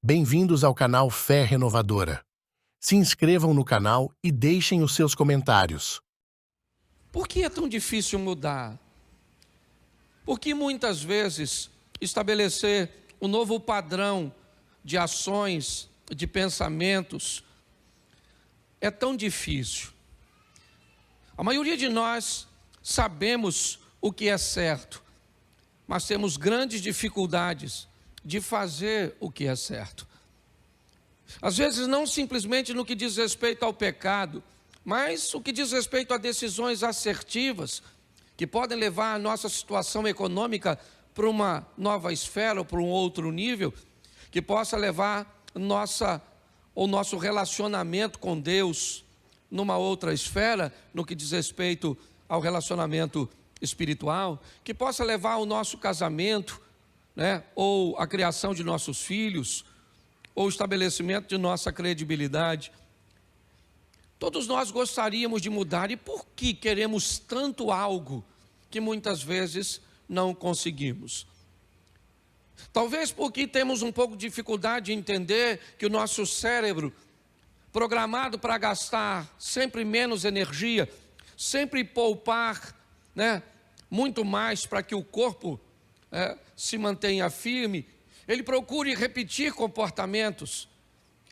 Bem-vindos ao canal Fé Renovadora. Se inscrevam no canal e deixem os seus comentários. Por que é tão difícil mudar? Porque muitas vezes estabelecer um novo padrão de ações, de pensamentos, é tão difícil. A maioria de nós sabemos o que é certo, mas temos grandes dificuldades de fazer o que é certo. Às vezes não simplesmente no que diz respeito ao pecado, mas o que diz respeito a decisões assertivas, que podem levar a nossa situação econômica para uma nova esfera ou para um outro nível, que possa levar o nosso relacionamento com Deus numa outra esfera, no que diz respeito ao relacionamento espiritual, que possa levar o nosso casamento, ou a criação de nossos filhos, ou o estabelecimento de nossa credibilidade. Todos nós gostaríamos de mudar, e por que queremos tanto algo que muitas vezes não conseguimos? Talvez porque temos um pouco de dificuldade de entender que o nosso cérebro, programado para gastar sempre menos energia, sempre poupar, muito mais para que o corpo se mantenha firme, ele procure repetir comportamentos,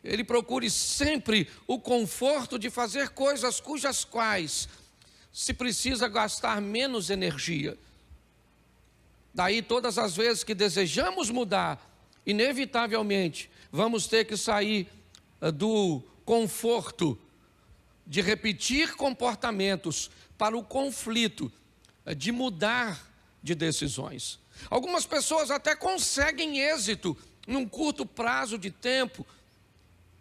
ele procure sempre o conforto de fazer coisas cujas quais se precisa gastar menos energia. Daí todas as vezes que desejamos mudar, inevitavelmente vamos ter que sair do conforto de repetir comportamentos para o conflito de mudar de decisões. Algumas pessoas até conseguem êxito num curto prazo de tempo,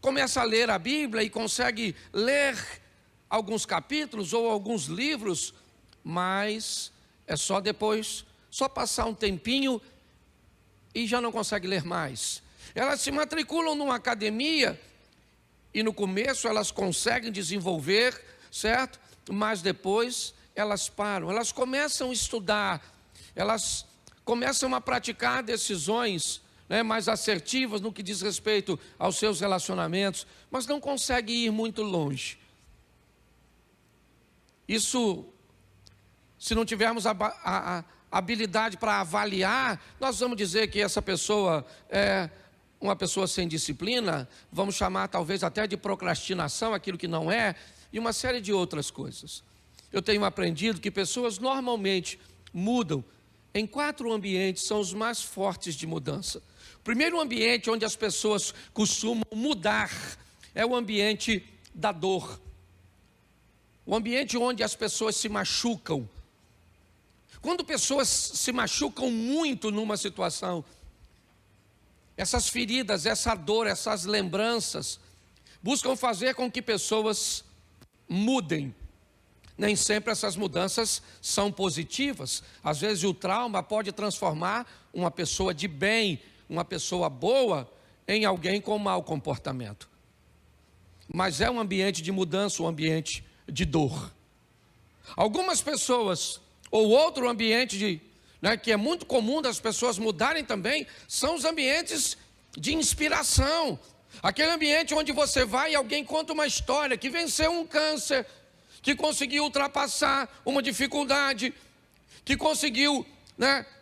começa a ler a Bíblia e consegue ler alguns capítulos ou alguns livros, mas é só depois, só passar um tempinho e já não consegue ler mais. Elas se matriculam numa academia e no começo elas conseguem desenvolver, certo? Mas depois elas param, elas começam a estudar, elas começam a praticar decisões mais assertivas no que diz respeito aos seus relacionamentos, mas não conseguem ir muito longe. Isso, se não tivermos a habilidade para avaliar, nós vamos dizer que essa pessoa é uma pessoa sem disciplina, vamos chamar talvez até de procrastinação, aquilo que não é, e uma série de outras coisas. Eu tenho aprendido que pessoas normalmente mudam em 4 ambientes, são os mais fortes de mudança. O primeiro ambiente onde as pessoas costumam mudar é o ambiente da dor. O ambiente onde as pessoas se machucam. Quando pessoas se machucam muito numa situação, essas feridas, essa dor, essas lembranças, buscam fazer com que pessoas mudem. Nem sempre essas mudanças são positivas. Às vezes o trauma pode transformar uma pessoa de bem, uma pessoa boa, em alguém com mau comportamento. Mas é um ambiente de mudança, um ambiente de dor. Algumas pessoas, ou outro ambiente que é muito comum das pessoas mudarem também, são os ambientes de inspiração. Aquele ambiente onde você vai e alguém conta uma história que venceu um câncer, que conseguiu ultrapassar uma dificuldade, que conseguiu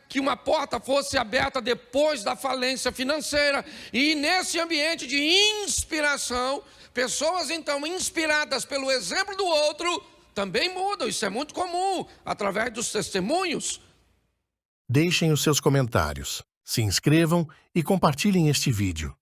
que uma porta fosse aberta depois da falência financeira. E nesse ambiente de inspiração, pessoas então inspiradas pelo exemplo do outro, também mudam. Isso é muito comum, através dos testemunhos. Deixem os seus comentários, se inscrevam e compartilhem este vídeo.